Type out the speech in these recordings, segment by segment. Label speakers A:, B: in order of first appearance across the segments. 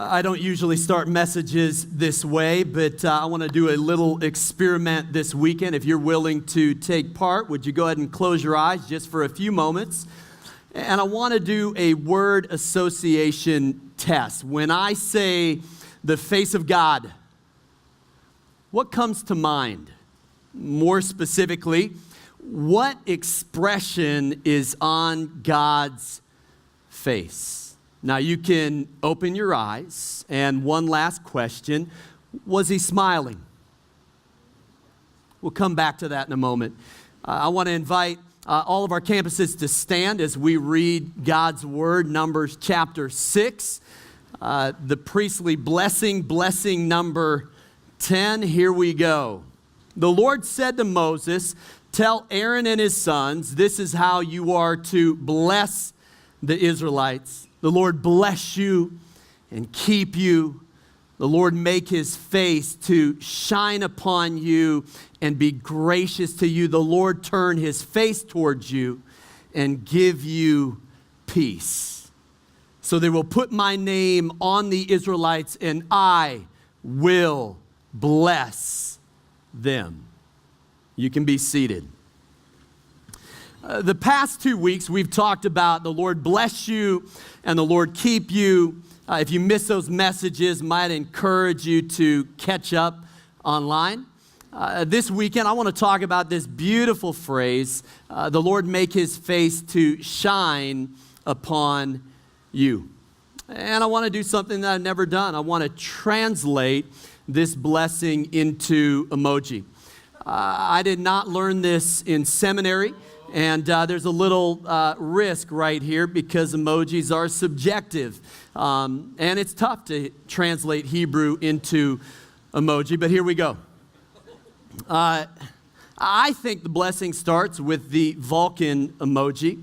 A: I don't usually start messages this way, but I want to do a little experiment this weekend. If you're willing to take part, would you go ahead and close your eyes just for a few moments? And I want to do a word association test. When I say the face of God, what comes to mind? More specifically, what expression is on God's face? Now, you can open your eyes, and one last question, was he smiling? We'll come back to that in a moment. I want to invite all of our campuses to stand as we read God's Word, Numbers chapter 6, the priestly blessing number 10. Here we go. The Lord said to Moses, "Tell Aaron and his sons, this is how you are to bless the Israelites. The Lord bless you and keep you. The Lord make his face to shine upon you and be gracious to you. The Lord turn his face towards you and give you peace. So they will put my name on the Israelites, and I will bless them." You can be seated. The past 2 weeks, we've talked about the Lord bless you and the Lord keep you. If you miss those messages, might encourage you to catch up online. This weekend, I want to talk about this beautiful phrase, the Lord make his face to shine upon you. And I want to do something that I've never done. I want to translate this blessing into emoji. I did not learn this in seminary. And there's a little risk right here because emojis are subjective. And it's tough to translate Hebrew into emoji, but here we go. I think the blessing starts with the Vulcan emoji.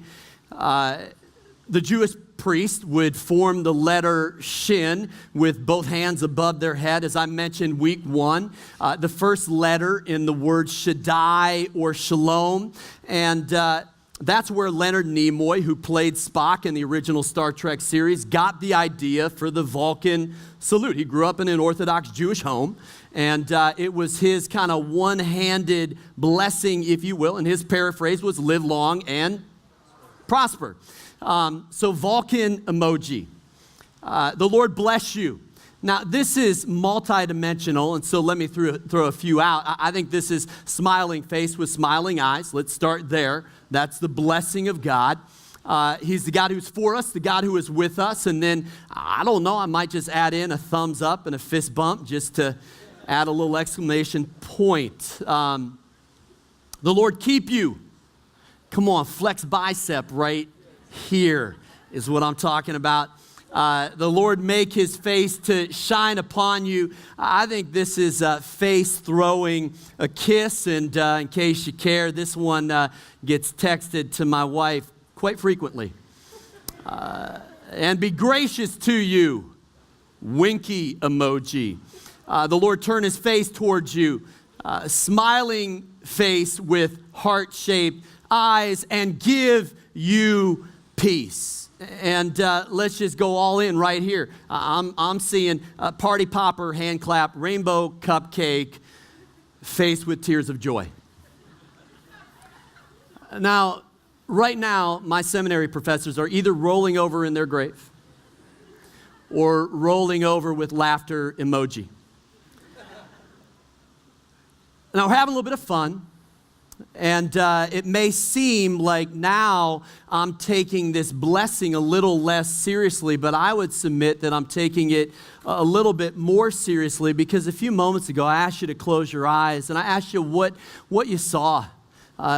A: The Jewish priest would form the letter Shin with both hands above their head. As I mentioned week 1, the first letter in the word Shaddai or Shalom. And that's where Leonard Nimoy, who played Spock in the original Star Trek series, got the idea for the Vulcan salute. He grew up in an Orthodox Jewish home, and it was his kind of one-handed blessing, if you will, and his paraphrase was live long and prosper. So Vulcan emoji. The Lord bless you. Now, this is multidimensional, and so let me throw a few out. I think this is smiling face with smiling eyes. Let's start there. That's the blessing of God. He's the God who's for us, the God who is with us. And then, I don't know, I might just add in a thumbs up and a fist bump just to add a little exclamation point. The Lord keep you. Come on, flex bicep right here is what I'm talking about. The Lord make his face to shine upon you. I think this is face throwing a kiss. And in case you care, this one gets texted to my wife quite frequently. And be gracious to you. Winky emoji. The Lord turn his face towards you. Smiling face with heart-shaped eyes and give you peace. And let's just go all in right here. I'm seeing party popper, hand clap, rainbow cupcake, face with tears of joy. Now, right now, my seminary professors are either rolling over in their grave or rolling over with laughter emoji. Now, we're having a little bit of fun. And it may seem like now I'm taking this blessing a little less seriously, but I would submit that I'm taking it a little bit more seriously because a few moments ago I asked you to close your eyes and I asked you what you saw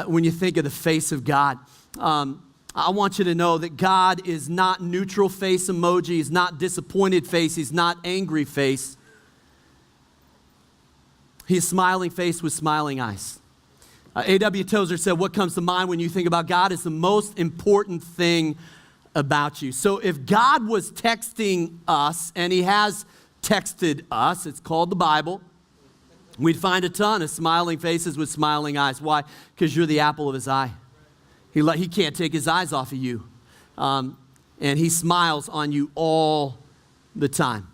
A: when you think of the face of God. I want you to know that God is not neutral face emoji, he's not disappointed face, he's not angry face. He's smiling face with smiling eyes. A.W. Tozer said, what comes to mind when you think about God is the most important thing about you. So if God was texting us, and he has texted us, it's called the Bible, we'd find a ton of smiling faces with smiling eyes. Why? Because you're the apple of his eye. He can't take his eyes off of you. And he smiles on you all the time.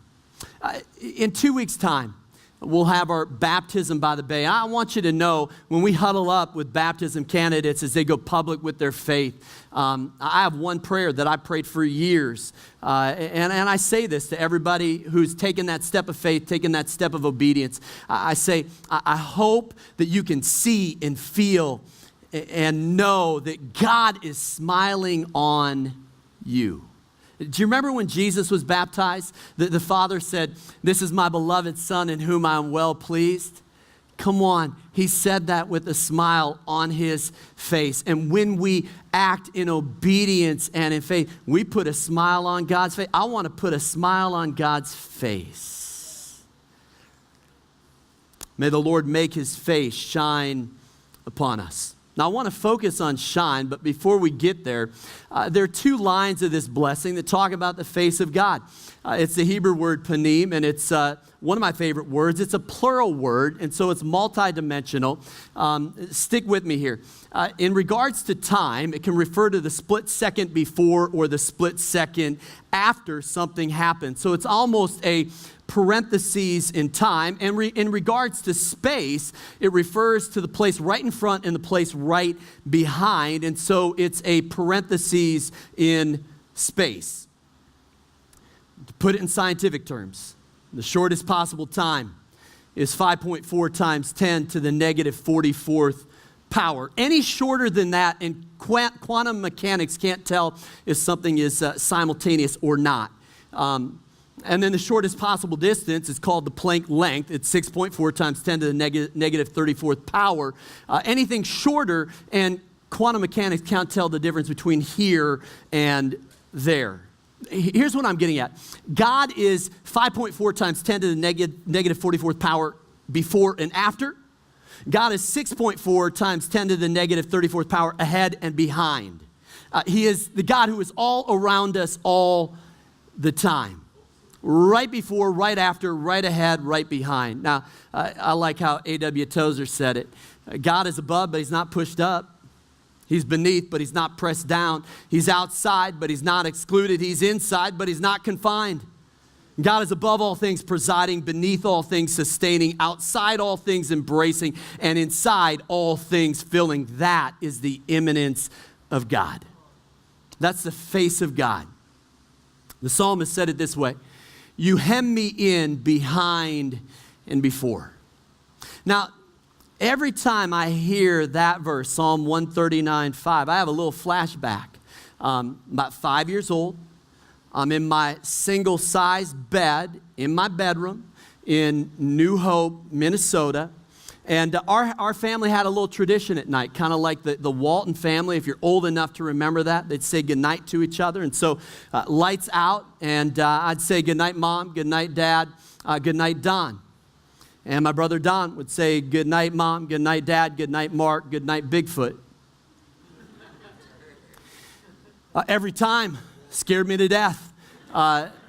A: In 2 weeks' time, we'll have our baptism by the bay. I want you to know when we huddle up with baptism candidates as they go public with their faith, I have one prayer that I prayed for years. And I say this to everybody who's taken that step of faith, taken that step of obedience. I say, I hope that you can see and feel and know that God is smiling on you. Do you remember when Jesus was baptized? The Father said, "This is my beloved Son in whom I am well pleased." Come on. He said that with a smile on his face. And when we act in obedience and in faith, we put a smile on God's face. I want to put a smile on God's face. May the Lord make his face shine upon us. Now, I want to focus on shine, but before we get there, there are two lines of this blessing that talk about the face of God. It's the Hebrew word panim, and it's one of my favorite words. It's a plural word, and so it's multidimensional. Stick with me here. In regards to time, it can refer to the split second before or the split second after something happens. So it's almost a parentheses in time. And in regards to space, it refers to the place right in front and the place right behind. And so it's a parentheses in space. To put it in scientific terms, the shortest possible time is 5.4 times 10 to the negative 44th power. Any shorter than that, and quantum mechanics can't tell if something is simultaneous or not. And then the shortest possible distance is called the Planck length. It's 6.4 times 10 to the negative 34th power. Anything shorter, and quantum mechanics can't tell the difference between here and there. Here's what I'm getting at. God is 5.4 times 10 to the negative 44th power before and after. God is 6.4 times 10 to the negative 34th power ahead and behind. He is the God who is all around us all the time. Right before, right after, right ahead, right behind. Now, I like how A.W. Tozer said it. God is above, but he's not pushed up. He's beneath, but he's not pressed down. He's outside, but he's not excluded. He's inside, but he's not confined. God is above all things, presiding, beneath all things, sustaining, outside all things, embracing, and inside all things, filling. That is the immanence of God. That's the face of God. The psalmist said it this way: "You hem me in behind and before." Now, every time I hear that verse, Psalm 139:5, I have a little flashback. About 5 years old, I'm in my single-sized bed in my bedroom in New Hope, Minnesota. And our family had a little tradition at night, kind of like the Walton family. If you're old enough to remember that, they'd say goodnight to each other. And so lights out, and I'd say goodnight, Mom, goodnight, Dad, goodnight, Don. And my brother Don would say goodnight, Mom, goodnight, Dad, goodnight, Mark, goodnight, Bigfoot. Every time, scared me to death.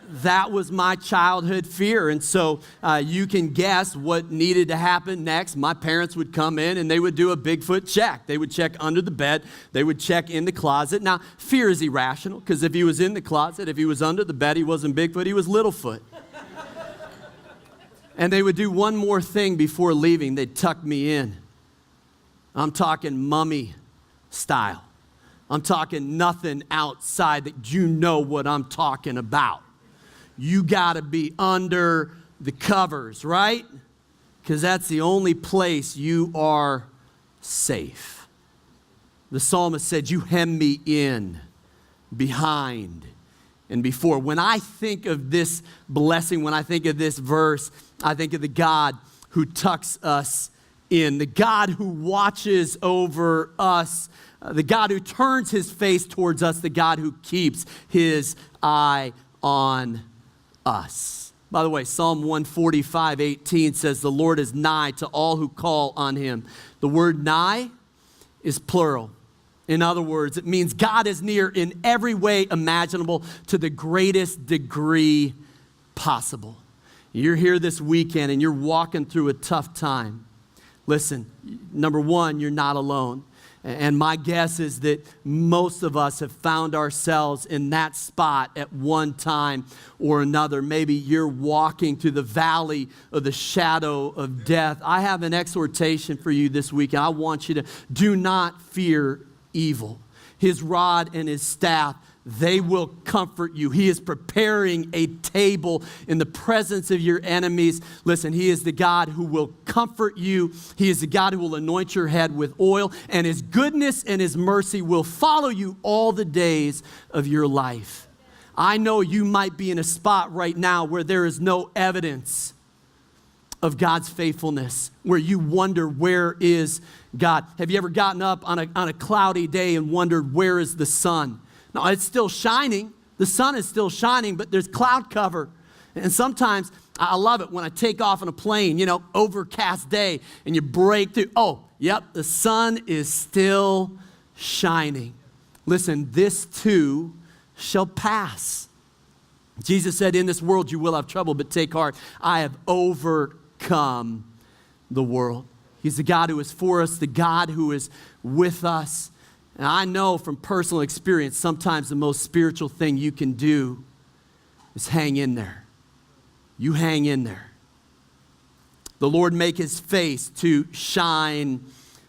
A: That was my childhood fear. And so you can guess what needed to happen next. My parents would come in and they would do a Bigfoot check. They would check under the bed. They would check in the closet. Now, fear is irrational, because if he was in the closet, if he was under the bed, he wasn't Bigfoot, he was Littlefoot. And they would do one more thing before leaving. They'd tuck me in. I'm talking mummy style. I'm talking nothing outside, that you know what I'm talking about. You got to be under the covers, right? Because that's the only place you are safe. The psalmist said, "You hem me in behind and before." When I think of this blessing, when I think of this verse, I think of the God who tucks us in, the God who watches over us, the God who turns his face towards us, the God who keeps his eye on us. By the way, Psalm 145:18 says, "The Lord is nigh to all who call on him." The word nigh is plural. In other words, it means God is near in every way imaginable, to the greatest degree possible. You're here this weekend and you're walking through a tough time. Listen, number one, you're not alone. And my guess is that most of us have found ourselves in that spot at one time or another. Maybe you're walking through the valley of the shadow of death. I have an exhortation for you this week, and I want you to do not fear evil. His rod and his staff, they will comfort you. He is preparing a table in the presence of your enemies. Listen, he is the God who will comfort you. He is the God who will anoint your head with oil, and his goodness and his mercy will follow you all the days of your life. I know you might be in a spot right now where there is no evidence of God's faithfulness, where you wonder, where is God? Have you ever gotten up on a cloudy day and wondered, where is the sun? No, it's still shining. The sun is still shining, but there's cloud cover. And sometimes I love it when I take off on a plane, overcast day, and you break through. Oh, yep, the sun is still shining. Listen, this too shall pass. Jesus said, in this world you will have trouble, but take heart. I have overcome the world. He's the God who is for us, the God who is with us. And I know from personal experience, sometimes the most spiritual thing you can do is hang in there. You hang in there. The Lord make his face to shine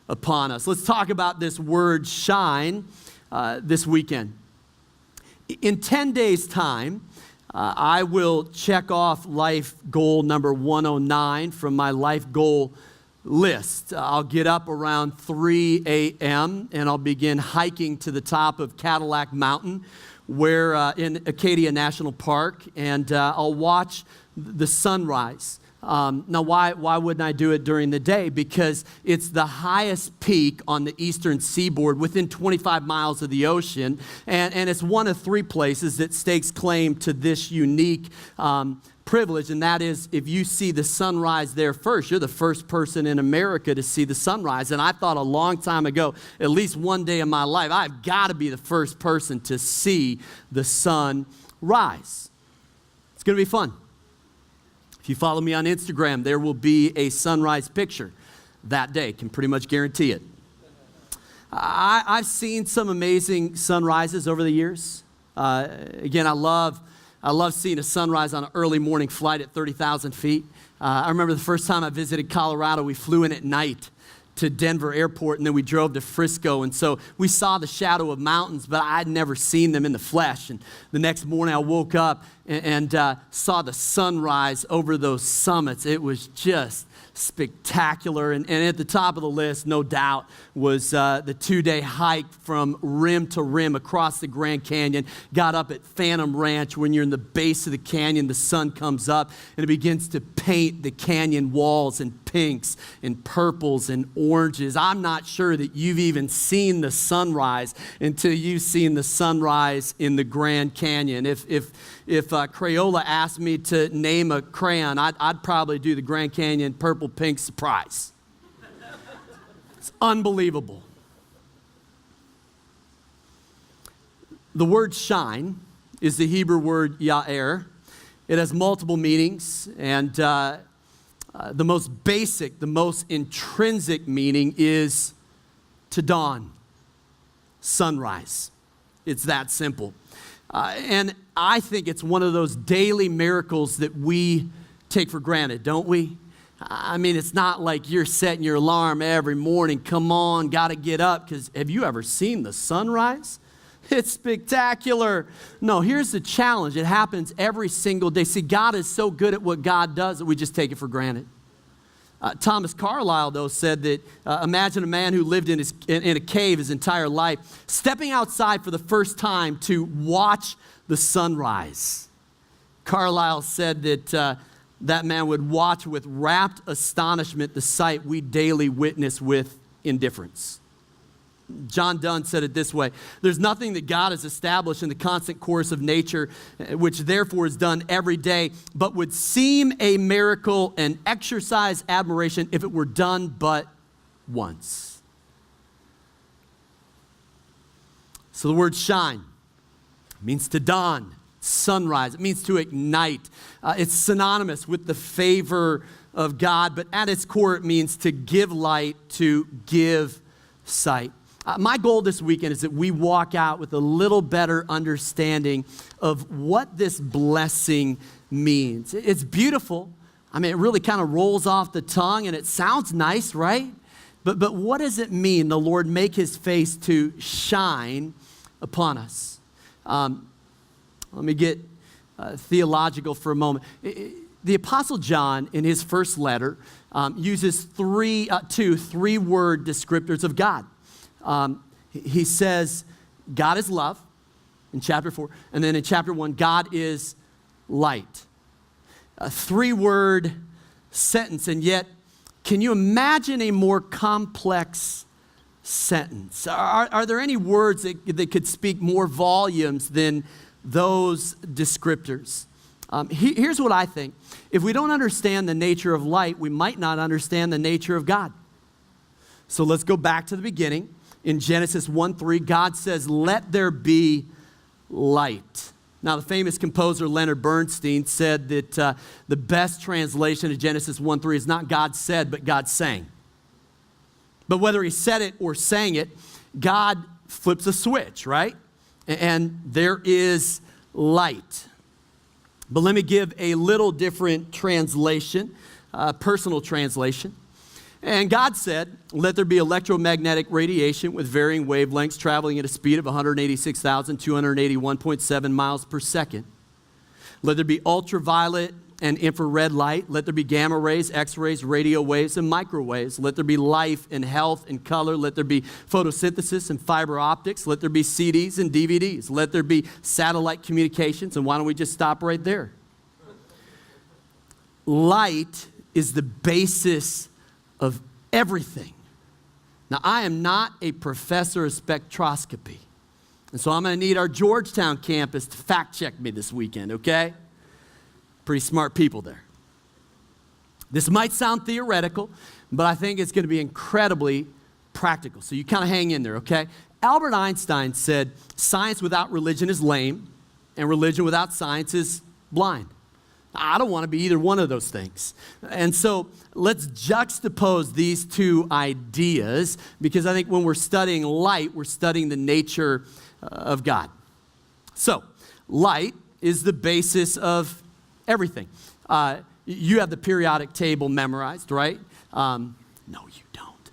A: upon us. Let's talk about this word shine this weekend. In 10 days' time, I will check off life goal number 109 from my life goal list. I'll get up around 3 a.m. and I'll begin hiking to the top of Cadillac Mountain, where in Acadia National Park, and I'll watch the sunrise. Now, why wouldn't I do it during the day? Because it's the highest peak on the eastern seaboard within 25 miles of the ocean, and it's one of 3 places that stakes claim to this unique privilege, and that is, if you see the sunrise there first, you're the first person in America to see the sunrise. And I thought a long time ago, at least one day in my life, I've got to be the first person to see the sun rise. It's going to be fun. If you follow me on Instagram, there will be a sunrise picture that day. Can pretty much guarantee it. I've seen some amazing sunrises over the years. Again, I love seeing a sunrise on an early morning flight at 30,000 feet. I remember the first time I visited Colorado, we flew in at night to Denver Airport, and then we drove to Frisco. And so we saw the shadow of mountains, but I'd never seen them in the flesh. And the next morning I woke up and saw the sunrise over those summits. It was just spectacular. And at the top of the list, no doubt, was the 2-day hike from rim to rim across the Grand Canyon. Got up at Phantom Ranch. When you're in the base of the canyon, the sun comes up and it begins to paint the canyon walls in pinks and purples and oranges. I'm not sure that you've even seen the sunrise until you've seen the sunrise in the Grand Canyon. If Crayola asked me to name a crayon, I'd probably do the Grand Canyon Purple Pink Surprise. It's unbelievable. The word shine is the Hebrew word ya'er. It has multiple meanings, and the most basic, the most intrinsic meaning is to dawn, sunrise. It's that simple. And I think it's one of those daily miracles that we take for granted, don't we? I mean, it's not like you're setting your alarm every morning. Come on, got to get up. Because have you ever seen the sunrise? It's spectacular. No, here's the challenge. It happens every single day. See, God is so good at what God does that we just take it for granted. Thomas Carlyle, though, said that imagine a man who lived in a cave his entire life, stepping outside for the first time to watch the sunrise. Carlyle said that that man would watch with rapt astonishment the sight we daily witness with indifference. John Donne said it this way: there's nothing that God has established in the constant course of nature, which therefore is done every day, but would seem a miracle and exercise admiration if it were done but once. So the word shine means to dawn, sunrise. It means to ignite. It's synonymous with the favor of God, but at its core it means to give light, to give sight. My goal this weekend is that we walk out with a little better understanding of what this blessing means. It's beautiful. I mean, it really kind of rolls off the tongue and it sounds nice, right? But what does it mean, the Lord make his face to shine upon us? Let me get theological for a moment. The Apostle John, in his first letter, uses two three-word descriptors of God. He says, God is love, in chapter 4. And then in chapter 1, God is light. A three-word sentence, and yet, can you imagine a more complex sentence? Are there any words that could speak more volumes than those descriptors? Here's what I think. If we don't understand the nature of light, we might not understand the nature of God. So let's go back to the beginning. In Genesis 1:3, God says, let there be light. Now, the famous composer Leonard Bernstein said that the best translation of Genesis 1:3 is not God said, but God sang. But whether he said it or sang it, God flips a switch, right? And there is light. But let me give a little different translation, personal translation. And God said, let there be electromagnetic radiation with varying wavelengths traveling at a speed of 186,281.7 miles per second. Let there be ultraviolet and infrared light. Let there be gamma rays, X-rays, radio waves, and microwaves. Let there be life and health and color. Let there be photosynthesis and fiber optics. Let there be CDs and DVDs. Let there be satellite communications. And why don't we just stop right there? Light is the basis of everything. Now, I am not a professor of spectroscopy. And so I'm going to need our Georgetown campus to fact check me this weekend, okay? Pretty smart people there. This might sound theoretical, but I think it's going to be incredibly practical. So you kind of hang in there, okay? Albert Einstein said, science without religion is lame, and religion without science is blind. I don't want to be either one of those things. And so let's juxtapose these two ideas, because I think when we're studying light, we're studying the nature of God. So light is the basis of everything. You have the periodic table memorized, right? No, you don't.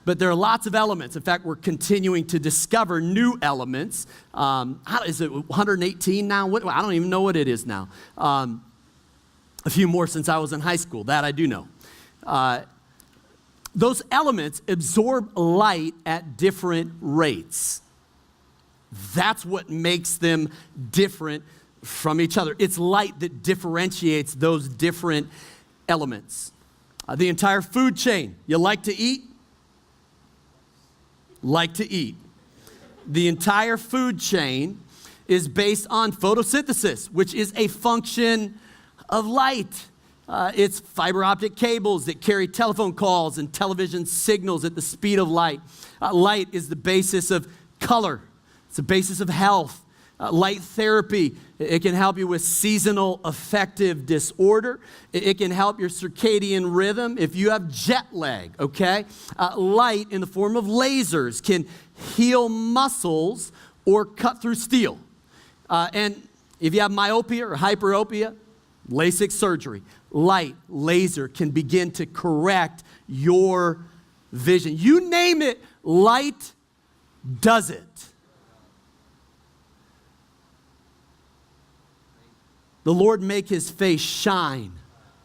A: But there are lots of elements. In fact, we're continuing to discover new elements. Is it 118 now? I don't even know what it is now. A few more since I was in high school. That I do know. Those elements absorb light at different rates. That's what makes them different from each other. It's light that differentiates those different elements. The entire food chain. You like to eat? Like to eat. The entire food chain is based on photosynthesis, which is a function of light. It's fiber optic cables that carry telephone calls and television signals at the speed of light. Light is the basis of color. It's the basis of health. Light therapy, it can help you with seasonal affective disorder. It can help your circadian rhythm if you have jet lag, okay? Light in the form of lasers can heal muscles or cut through steel. And if you have myopia or hyperopia, LASIK surgery, light, laser can begin to correct your vision. You name it, light does it. The Lord make his face shine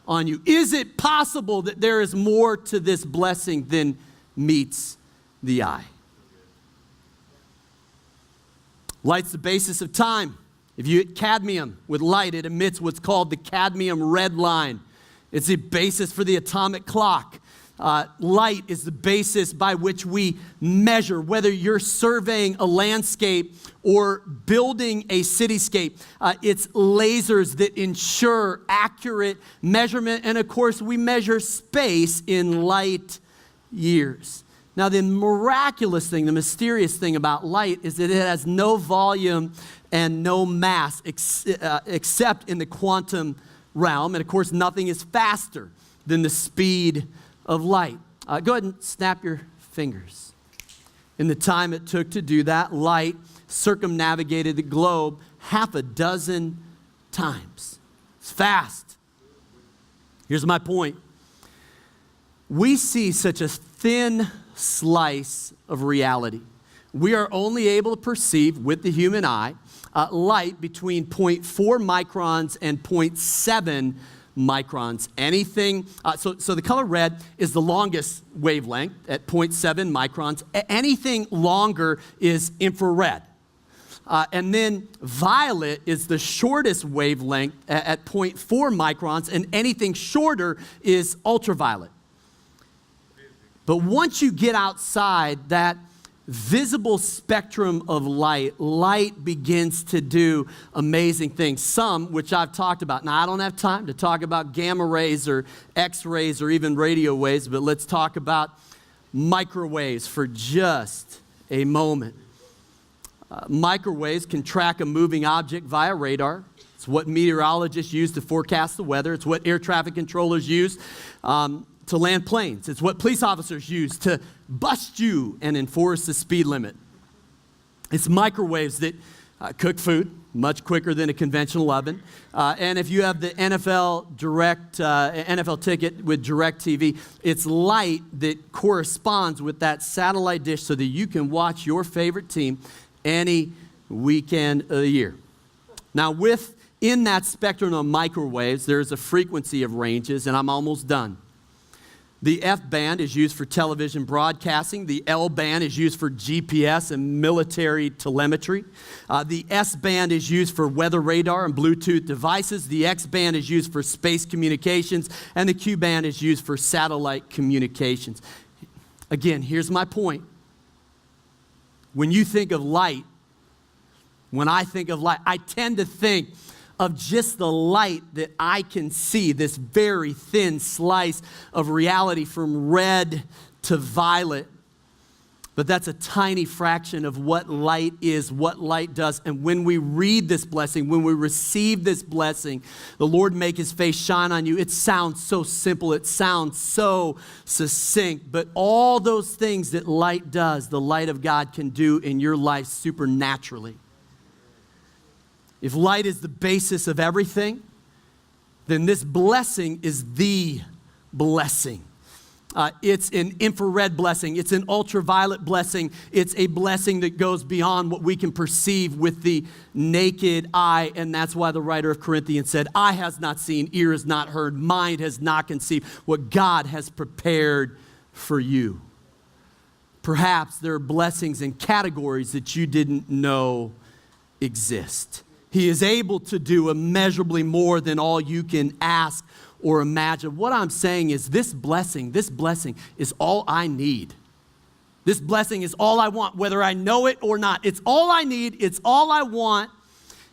A: on you. Is it possible that there is more to this blessing than meets the eye? Light's the basis of time. If you hit cadmium with light, it emits what's called the cadmium red line. It's the basis for the atomic clock. Light is the basis by which we measure whether you're surveying a landscape or building a cityscape. It's lasers that ensure accurate measurement. And of course, we measure space in light years. Now, the miraculous thing, the mysterious thing about light is that it has no volume and no mass except in the quantum realm. And of course, nothing is faster than the speed of light. Go ahead and snap your fingers. In the time it took to do that, light circumnavigated the globe 6 times. It's fast. Here's my point. We see such a thin slice of reality. We are only able to perceive with the human eye light between 0.4 microns and 0.7 microns. Anything, so the color red is the longest wavelength at 0.7 microns. Anything longer is infrared. And then violet is the shortest wavelength at 0.4 microns, and anything shorter is ultraviolet. But once you get outside that visible spectrum of light begins to do amazing things. Some, which I've talked about. Now, I don't have time to talk about gamma rays or X-rays or even radio waves, but let's talk about microwaves for just a moment. Microwaves can track a moving object via radar. It's what meteorologists use to forecast the weather. It's what air traffic controllers use to land planes. It's what police officers use to bust you and enforce the speed limit. It's microwaves that cook food much quicker than a conventional oven. And if you have the NFL ticket with DirecTV, it's light that corresponds with that satellite dish so that you can watch your favorite team any weekend of the year. Now, within that spectrum of microwaves, there's a frequency of ranges, and I'm almost done. The F band is used for television broadcasting. The L band is used for GPS and military telemetry. The S band is used for weather radar and Bluetooth devices. The X band is used for space communications. And the Q band is used for satellite communications. Again, here's my point. When you think of light, when I think of light, I tend to think of just the light that I can see, this very thin slice of reality from red to violet. But that's a tiny fraction of what light is, what light does. And when we read this blessing, when we receive this blessing, the Lord make his face shine on you. It sounds so simple. It sounds so succinct. But all those things that light does, the light of God can do in your life supernaturally. If light is the basis of everything, then this blessing is the blessing. It's an infrared blessing. It's an ultraviolet blessing. It's a blessing that goes beyond what we can perceive with the naked eye. And that's why the writer of Corinthians said, eye has not seen, ear has not heard, mind has not conceived what God has prepared for you. Perhaps there are blessings and categories that you didn't know exist. He is able to do immeasurably more than all you can ask or imagine. What I'm saying is this blessing is all I need. This blessing is all I want, whether I know it or not. It's all I need, it's all I want,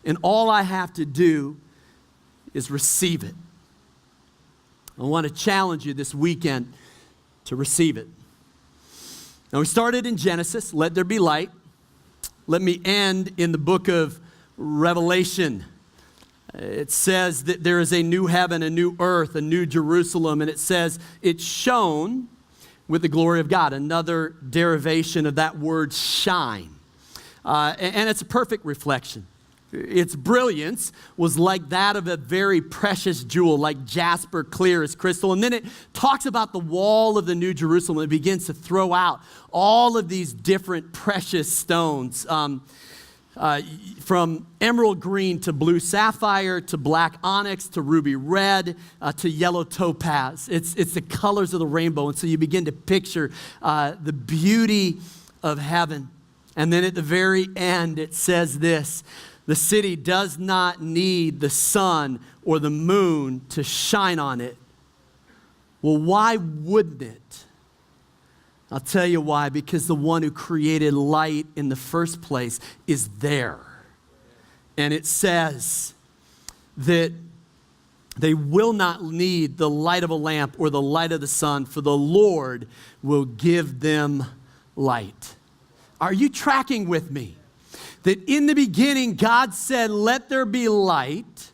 A: and all I have to do is receive it. I want to challenge you this weekend to receive it. Now, we started in Genesis, let there be light. Let me end in the book of Revelation. It says that there is a new heaven, a new earth, a new Jerusalem, and it says it's shone with the glory of God. Another derivation of that word shine. And it's a perfect reflection. Its brilliance was like that of a very precious jewel, like jasper, clear as crystal. And then it talks about the wall of the New Jerusalem. It begins to throw out all of these different precious stones. From emerald green to blue sapphire to black onyx to ruby red to yellow topaz. It's the colors of the rainbow. And so you begin to picture the beauty of heaven. And then at the very end, it says this: the city does not need the sun or the moon to shine on it. Well, why wouldn't it? I'll tell you why. Because the one who created light in the first place is there. And it says that they will not need the light of a lamp or the light of the sun, for the Lord will give them light. Are you tracking with me? That in the beginning, God said, let there be light,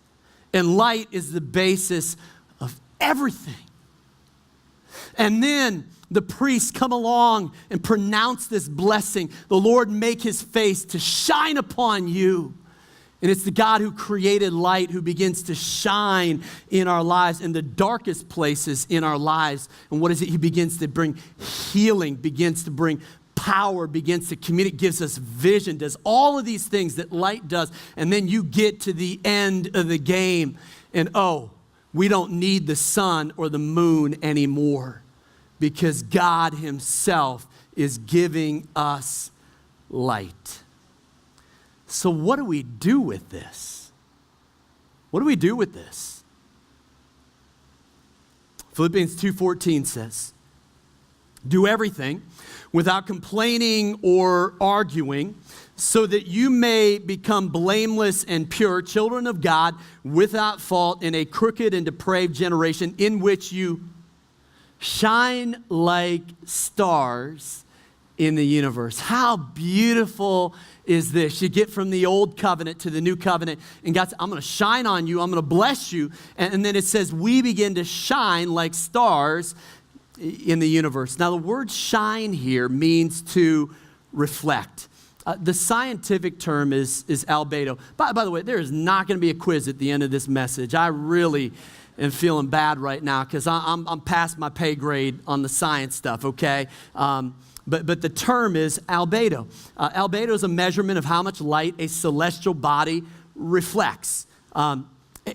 A: and light is the basis of everything. And then the priests come along and pronounce this blessing. The Lord make his face to shine upon you. And it's the God who created light who begins to shine in our lives, in the darkest places in our lives. And what is it? He begins to bring healing, begins to bring power, begins to communicate, gives us vision, does all of these things that light does. And then you get to the end of the game and we don't need the sun or the moon anymore because God himself is giving us light. So what do we do with this? What do we do with this? Philippians 2:14 says, do everything without complaining or arguing, so that you may become blameless and pure, children of God, without fault in a crooked and depraved generation in which you shine like stars in the universe. How beautiful is this? You get from the old covenant to the new covenant, and God said, I'm going to shine on you, I'm going to bless you. And then it says, we begin to shine like stars in the universe. Now, the word shine here means to reflect. The scientific term is albedo. By the way, there is not going to be a quiz at the end of this message. I really am feeling bad right now because I'm past my pay grade on the science stuff, okay? But the term is albedo. Albedo is a measurement of how much light a celestial body reflects.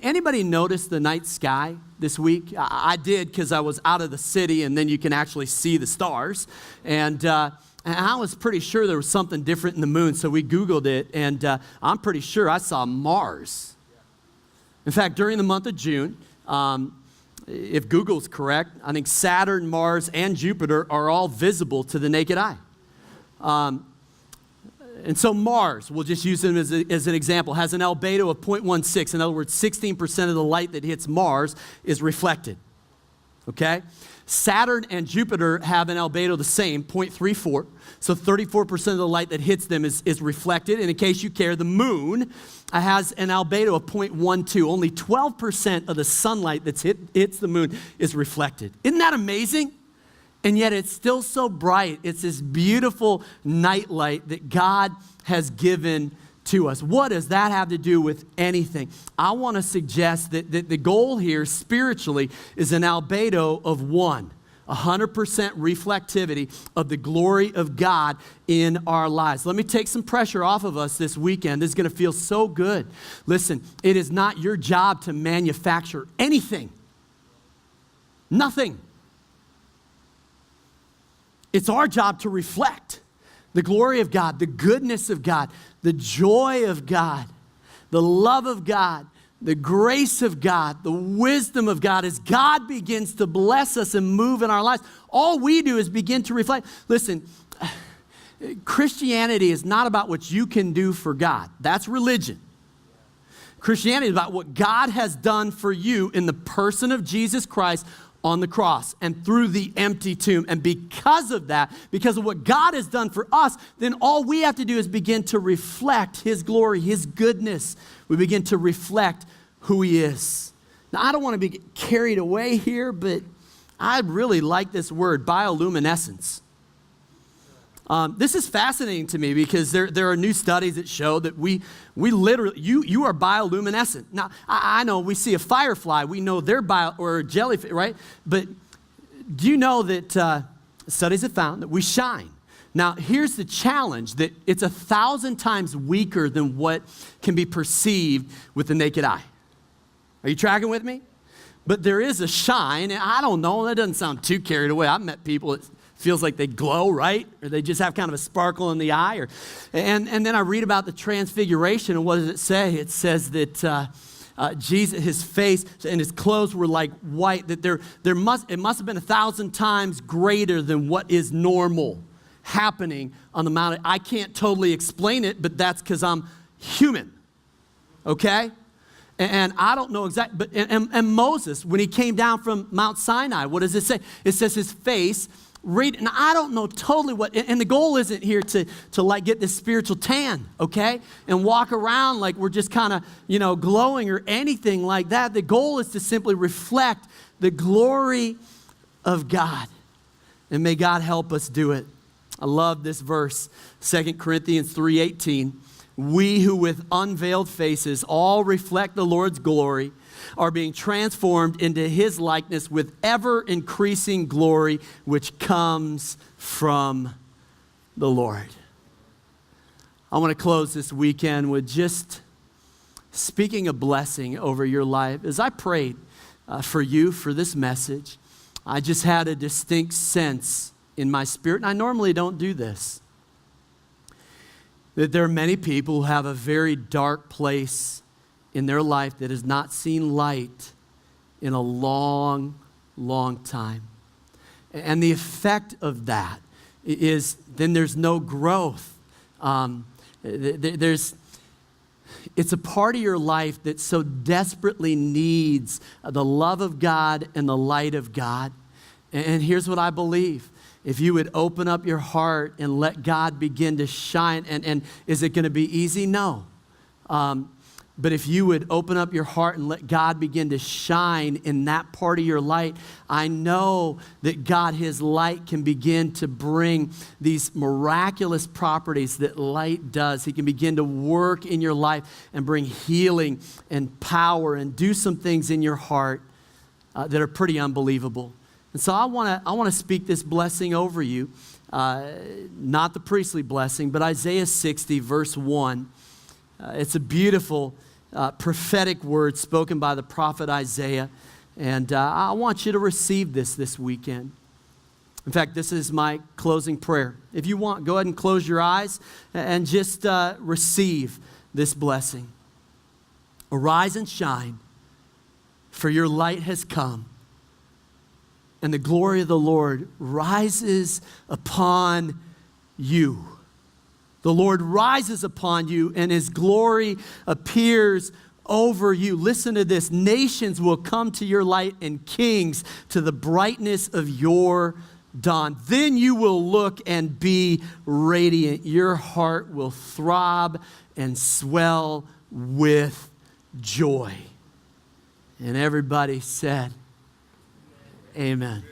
A: Anybody notice the night sky this week? I did because I was out of the city and then you can actually see the stars. And I was pretty sure there was something different in the moon, so we Googled it, and I'm pretty sure I saw Mars. In fact, during the month of June, if Google's correct, I think Saturn, Mars, and Jupiter are all visible to the naked eye. And so Mars, we'll just use them as an example, has an albedo of 0.16. In other words, 16% of the light that hits Mars is reflected. Okay? Saturn and Jupiter have an albedo the same, 0.34. So 34% of the light that hits them is reflected. And in case you care, the moon has an albedo of 0.12. Only 12% of the sunlight that hits the moon is reflected. Isn't that amazing? And yet it's still so bright. It's this beautiful night light that God has given to us. What does that have to do with anything? I want to suggest that the goal here spiritually is an albedo of 100% reflectivity of the glory of God in our lives. Let me take some pressure off of us this weekend. This is going to feel so good. Listen, it is not your job to manufacture anything. Nothing. It's our job to reflect the glory of God, the goodness of God, the joy of God, the love of God, the grace of God, the wisdom of God. As God begins to bless us and move in our lives, all we do is begin to reflect. Listen, Christianity is not about what you can do for God. That's religion. Christianity is about what God has done for you in the person of Jesus Christ on the cross and through the empty tomb. And because of that, because of what God has done for us, then all we have to do is begin to reflect his glory, his goodness. We begin to reflect who he is. Now, I don't want to be carried away here, but I really like this word, bioluminescence. This is fascinating to me because there are new studies that show that we literally, you are bioluminescent. Now, I know we see a firefly, we know they're or a jellyfish, right? But do you know that studies have found that we shine? Now, here's the challenge, that it's 1,000 times weaker than what can be perceived with the naked eye. Are you tracking with me? But there is a shine, and I don't know, that doesn't sound too carried away. I've met people that feels like they glow, right? Or they just have kind of a sparkle in the eye. And then I read about the Transfiguration, and what does it say? It says that Jesus, his face and his clothes were like white, that it must have been 1,000 times greater than what is normal happening on the mountain. I can't totally explain it, but that's because I'm human, okay? And I don't know exactly, but and Moses, when he came down from Mount Sinai, what does it say? It says his face, and I don't know totally what, and the goal isn't here to like get this spiritual tan, okay? And walk around like we're just kind of, glowing or anything like that. The goal is to simply reflect the glory of God. And may God help us do it. I love this verse, 2 Corinthians 3:18. We who with unveiled faces all reflect the Lord's glory are being transformed into his likeness with ever increasing glory, which comes from the Lord. I want to close this weekend with just speaking a blessing over your life. As I prayed for you for this message, I just had a distinct sense in my spirit, and I normally don't do this, that there are many people who have a very dark place in their life that has not seen light in a long, long time. And the effect of that is then there's no growth. It's a part of your life that so desperately needs the love of God and the light of God. And here's what I believe. If you would open up your heart and let God begin to shine, and is it going to be easy? No. But if you would open up your heart and let God begin to shine in that part of your light, I know that God, his light, can begin to bring these miraculous properties that light does. He can begin to work in your life and bring healing and power and do some things in your heart that are pretty unbelievable. And so I want to speak this blessing over you, not the priestly blessing, but Isaiah 60, verse 1. It's a beautiful prophetic word spoken by the prophet Isaiah, and I want you to receive this weekend. In fact, this is my closing prayer. If you want, go ahead and close your eyes and just receive this blessing. Arise and shine, for your light has come, and the glory of the Lord rises upon you. The Lord rises upon you, and his glory appears over you. Listen to this. Nations will come to your light, and kings to the brightness of your dawn. Then you will look and be radiant. Your heart will throb and swell with joy. And everybody said, amen.